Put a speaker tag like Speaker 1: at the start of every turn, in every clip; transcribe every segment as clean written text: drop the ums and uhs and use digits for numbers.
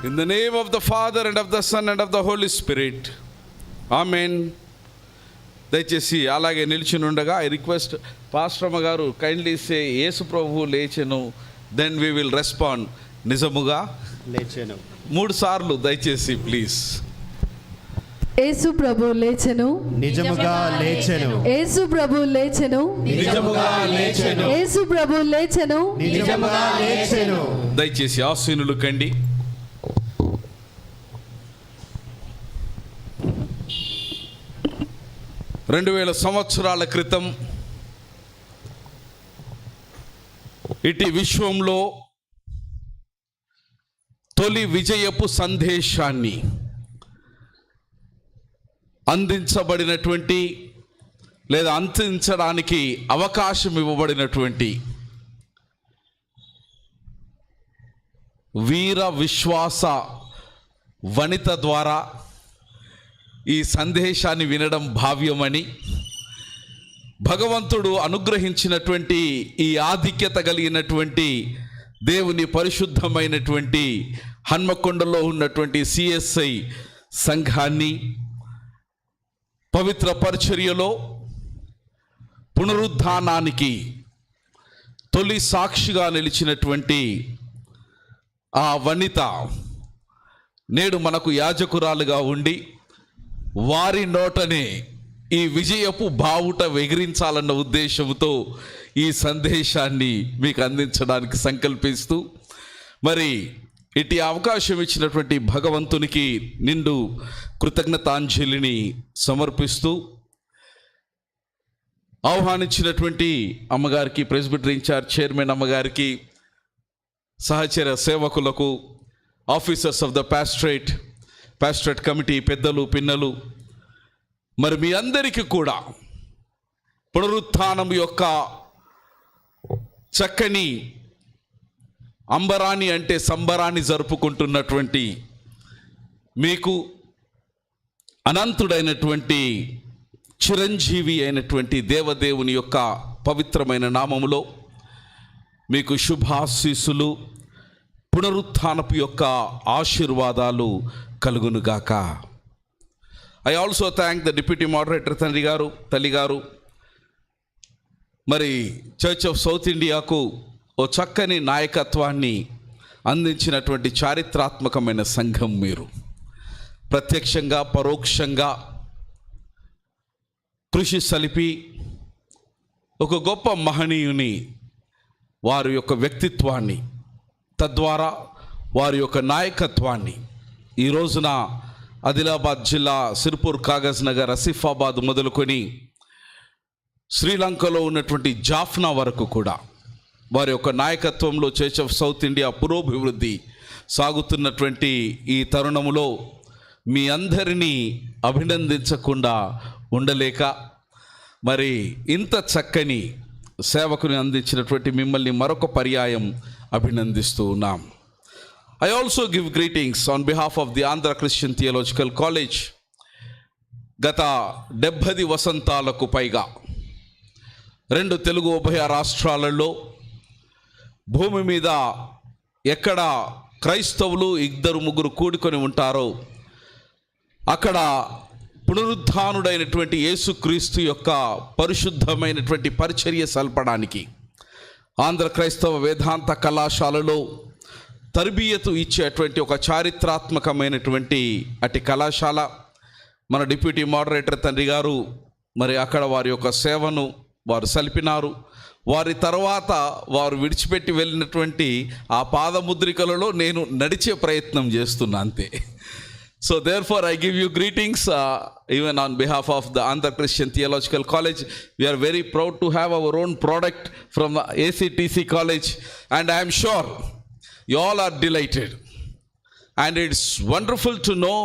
Speaker 1: In the name of the Father and of the Son and of the Holy Spirit. Amen. దయచేసి అలాగే నిలిచి ఉండగా I request pastor అమ్మ గారు kindly సే యేసు ప్రభువు లేచెను, దెన్ వి విల్ రెస్పాండ్. నిజముగా
Speaker 2: లేచెను
Speaker 1: 3 సార్లు దయచేసి ప్లీజ్.
Speaker 3: యేసు ప్రభు లేచెను,
Speaker 2: నిజముగా లేచెను.
Speaker 3: యేసు ప్రభు లేచెను,
Speaker 2: నిజముగా లేచెను.
Speaker 3: యేసు ప్రభు లేచెను,
Speaker 2: నిజముగా లేచెను.
Speaker 1: దయచేసి ఆసీనులు కండి. రెండు 2000 సంవత్సరాల క్రితం ఇటు విశ్వంలో తొలి విజయపు సందేశాన్ని అందించబడినటువంటి లేదా అందించడానికి అవకాశం ఇవ్వబడినటువంటి వీర విశ్వాస వనిత ద్వారా ఈ సందేశాన్ని వినడం భావ్యమని, భగవంతుడు అనుగ్రహించినటువంటి ఈ ఆధిక్యత కలిగినటువంటి దేవుని పరిశుద్ధమైనటువంటి హన్మకొండలో ఉన్నటువంటి సిఎస్ఐ సంఘాన్ని పవిత్ర పరిచర్యలో పునరుద్ధానానికి తొలి సాక్షిగా నిలిచినటువంటి ఆ వనిత నేడు మనకు యాజకురాలుగా ఉండి వారి నోటనే ఈ విజయపు బావుట ఎగిరించాలన్న ఉద్దేశంతో ఈ సందేశాన్ని మీకు అందించడానికి సంకల్పిస్తూ మరి ఇటు అవకాశం ఇచ్చినటువంటి భగవంతునికి నిండు కృతజ్ఞతాంజలిని సమర్పిస్తూ ఆహ్వానించినటువంటి అమ్మగారికి, ప్రెసిడెంట్ ఇన్ఛార్జ్ చైర్మన్ అమ్మగారికి, సహచర సేవకులకు, officers of the pastorate committee పెద్దలు, పిన్నలు, మరి మీ అందరికీ కూడా పునరుత్థానం యొక్క చక్కని అంబరాన్ని అంటే సంబరాన్ని జరుపుకుంటున్నటువంటి మీకు అనంతుడైనటువంటి చిరంజీవి అయినటువంటి దేవదేవుని యొక్క పవిత్రమైన నామములో మీకు శుభాశీస్సులు, పునరుత్థానపు యొక్క ఆశీర్వాదాలు కలుగునుగాక. I also thank the deputy moderator తండ్రి గారు, తల్లి గారు, మరి చర్చ్ ఆఫ్ సౌత్ ఇండియాకు ఓ చక్కని నాయకత్వాన్ని అందించినటువంటి చారిత్రాత్మకమైన సంఘం మీరు. ప్రత్యక్షంగా పరోక్షంగా కృషి సలిపి ఒక గొప్ప మహనీయుని వారి యొక్క వ్యక్తిత్వాన్ని, తద్వారా వారి యొక్క నాయకత్వాన్ని ఈ రోజున ఆదిలాబాద్ జిల్లా సిర్పూర్, కాగజ్ నగర్, ఆసిఫాబాద్ మొదలుకొని శ్రీలంకలో ఉన్నటువంటి జాఫ్నా వరకు కూడా వారి యొక్క నాయకత్వంలో చర్చ్ ఆఫ్ సౌత్ ఇండియా పురోభివృద్ధి సాగుతున్నటువంటి ఈ తరుణములో మీ అందరినీ అభినందించకుండా ఉండలేక మరి ఇంత చక్కని సేవకుని అందించినటువంటి మిమ్మల్ని మరొక పర్యాయం అభినందిస్తూ ఉన్నాం. I also give greetings on behalf of the Andhra Christian Theological College. గత 70 వసంతాలకు పైగా 2 తెలుగు ఉభయ రాష్ట్రాలలో భూమి మీద ఎక్కడ క్రైస్తవులు 2-3 కూడుకొని ఉంటారో అక్కడ పునరుద్ధానుడైనటువంటి యేసుక్రీస్తు యొక్క పరిశుద్ధమైనటువంటి పరిచర్య సల్పడానికి ఆంధ్ర క్రైస్తవ వేదాంత కళాశాలలో తరబియతు ఇచ్చేటువంటి ఒక చారిత్రాత్మకమైనటువంటి అటు కళాశాల. మన డిప్యూటీ మోడరేటర్ తండ్రి గారు మరి అక్కడ వారి యొక్క సేవను వారు సలిపినారు. వారి తర్వాత వారు విడిచిపెట్టి వెళ్ళినటువంటి ఆ పాదముద్రికలలో నేను నడిచే ప్రయత్నం చేస్తున్నా అంతే. So therefore I give you greetings even on behalf of the Andhra Christian Theological College. We are very proud to have our own product from the ACTC College, and I am sure you all are delighted. And it's wonderful to know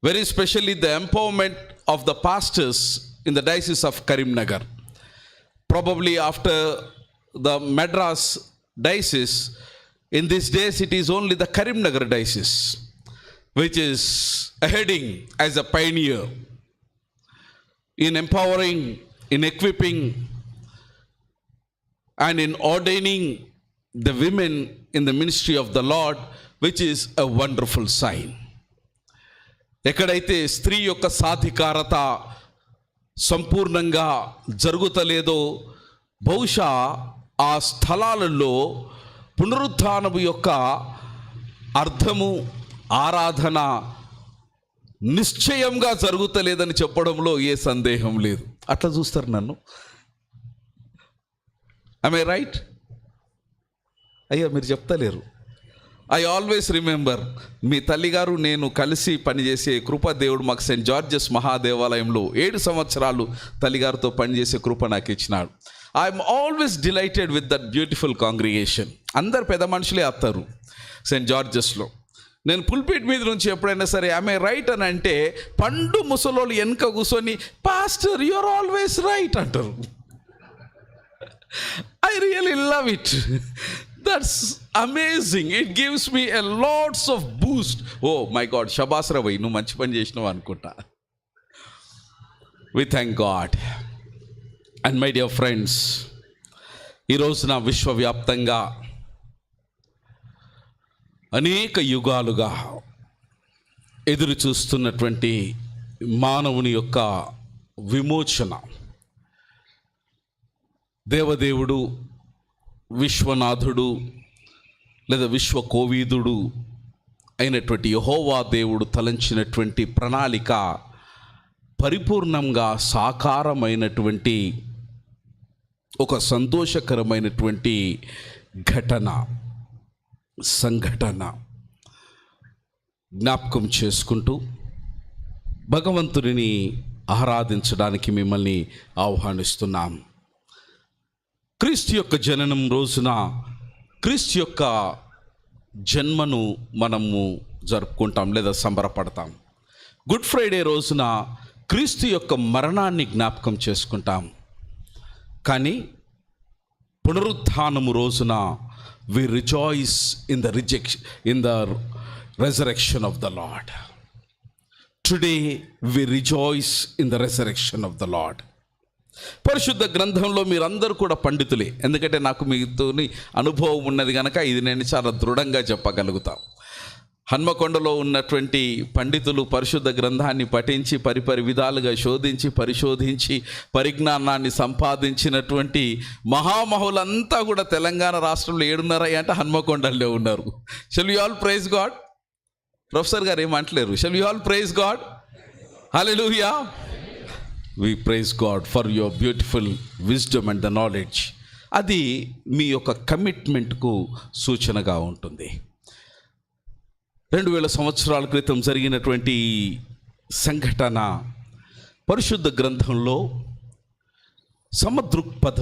Speaker 1: very specially the empowerment of the pastors in the Diocese of Karimnagar. Probably after the Madras Diocese, in these days it is only the Karimnagar Diocese which is heading as a pioneer in empowering, in equipping, and in ordaining the women in the ministry of the Lord, which is a wonderful sign. ఎక్కడైతే స్త్రీ యొక్క సాధికారత సంపూర్ణంగా జరుగుతలేదో బహుశా ఆ స్థలాలలో పునరుత్థానము యొక్క అర్థము ఆరాధన నిశ్చయంగా జరుగుతలేదని చెప్పడంలో ఏ సందేహం లేదు. అట్లా చూస్తారు నన్ను. am I right? అయ్యా మీరు చెప్తలేరు. ఐ ఆల్వేస్ రిమెంబర్, మీ తల్లిగారు నేను కలిసి పనిచేసే కృప దేవుడు మాకు సెయింట్ జార్జెస్ మహాదేవాలయంలో 7 సంవత్సరాలు తల్లిగారితో పనిచేసే కృప నాకు ఇచ్చినాడు. I'm always delighted with that beautiful congregation. అందరు పెద్ద మనుషులే వస్తారు సెయింట్ జార్జెస్లో. నేను పుల్పిట్ మీద నుంచి ఎప్పుడైనా సరే ఆమె రైట్ అని అంటే పండు ముసలోళ్ళు వెనక కూర్చొని pastor you are always right అంటారు. I really love it. That's amazing. It gives me a lots of boost. Oh my God, Shabas Ravai, నువ్వు మంచి పని చేసినావు అనుకుంటా. We thank God. And my dear friends, ఈ రోజున విశ్వవ్యాప్తంగా అనేక యుగాలుగా ఎదురు చూస్తున్నటువంటి మానవుని యొక్క విమోచన దేవదేవుడు, విశ్వనాథుడు లేదా విశ్వకోవిదుడు అయినటువంటి యెహోవా దేవుడు తలంచినటువంటి ప్రణాళిక పరిపూర్ణంగా సాకారమైనటువంటి ఒక సంతోషకరమైనటువంటి సంఘటన జ్ఞాపకం చేసుకుంటూ భగవంతుడిని ఆరాధించడానికి మిమ్మల్ని ఆహ్వానిస్తున్నాం. క్రీస్తు యొక్క జననం రోజున క్రీస్తు యొక్క జన్మను మనము జరుపుకుంటాం లేదా సంబరపడతాం. గుడ్ ఫ్రైడే రోజున క్రీస్తు యొక్క మరణాన్ని జ్ఞాపకం చేసుకుంటాం. కానీ పునరుత్థానము రోజున we rejoice in the resurrection of the Lord. Today we rejoice in the resurrection of the Lord. పరిశుద్ధ గ్రంథంలో మీరందరూ కూడా పండితులే, ఎందుకంటే నాకు మీతో అనుభవం ఉన్నది కనుక ఇది నేను చాలా దృఢంగా చెప్పగలుగుతాం. హన్మకొండలో ఉన్నటువంటి పండితులు పరిశుద్ధ గ్రంథాన్ని పఠించి పరిపరి విధాలుగా శోధించి పరిశోధించి పరిజ్ఞానాన్ని సంపాదించినటువంటి మహామహులంతా కూడా తెలంగాణ రాష్ట్రంలో 7.5 అంటే హన్మకొండలో ఉన్నారు. Shall you all praise God? Professor గారు ఏమంటలేరు? Shall you all praise God? Hallelujah. We praise God for your beautiful wisdom and the knowledge. అది మీ యొక్క కమిట్మెంట్కు సూచనగా ఉంటుంది. 2000 సంవత్సరాల క్రితం జరిగినటువంటి సంఘటన పరిశుద్ధ గ్రంథంలో సమదృక్పథ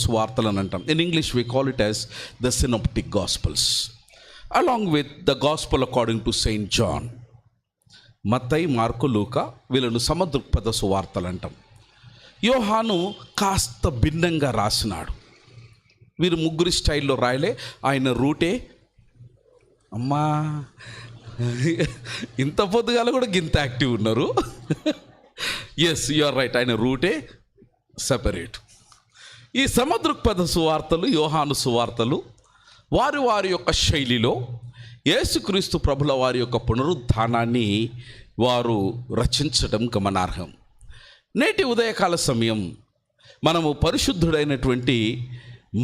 Speaker 1: సువార్తలు అని అంటాం. In English we call it as the synoptic gospels, along with the gospel according to Saint John. Mattayi, mark, లూకా వీళ్ళను సమదృక్పథ సువార్తలు అంటాం. యోహాను కాస్త భిన్నంగా రాసినాడు. వీరు ముగ్గురి స్టైల్లో రాయలే. ఆయన రూటే అమ్మా ఇంత పొద్దుగాల కూడా గింత యాక్టివ్ ఉన్నారు. Yes, you are right. ఆయన రూటే సెపరేట్. ఈ సమదృక్పథ సువార్తలు, యోహాను సువార్తలు వారి యొక్క శైలిలో యేసుక్రీస్తు ప్రభుల వారి యొక్క పునరుద్ధానాన్ని వారు రచించడం గమనార్హం. నేటి ఉదయకాల సమయం మనము పరిశుద్ధుడైనటువంటి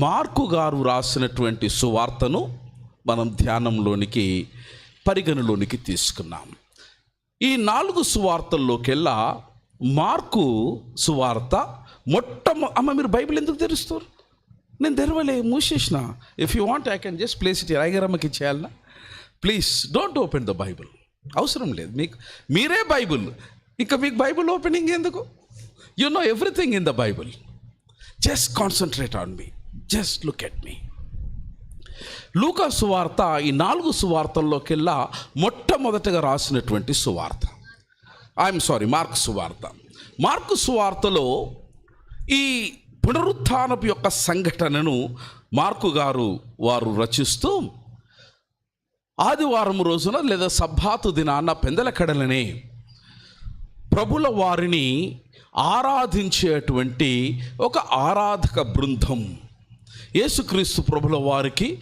Speaker 1: మార్కు గారు రాసినటువంటి సువార్తను మనం ధ్యానంలోనికి పరిగణలోనికి తీసుకున్నాం. ఈ 4 సువార్తల్లోకెల్లా మార్కు సువార్త అమ్మ మీరు బైబిల్ ఎందుకు తెరుస్తారు? నేను తెరవలే, మూసేసిన. If you want I can just place it. ఐగరమ్మకి ఇచ్చేయాలనా? Please don't open the Bible. అవసరం లేదు మీకు, మీరే బైబిల్. ఇంకా మీకు బైబిల్ ఓపెనింగ్ ఎందుకు? You know everything in the Bible. Just concentrate on me, just look at me. Luka సువార్త ఈ 4 సువార్తల్లోకెల్లా మొట్టమొదటగా రాసినటువంటి సువార్త. మార్కు సువార్త. మార్కు సువార్తలో ఈ పునరుత్థానపు యొక్క సంఘటనను మార్కు గారు వారు రచిస్తూ ఆదివారం రోజున లేదా సబ్బాతు దినాన పెందల కడలనే ప్రభుల వారిని ఆరాధించేటువంటి ఒక ఆరాధక బృందం. యేసుక్రీస్తు ప్రభుల వారికి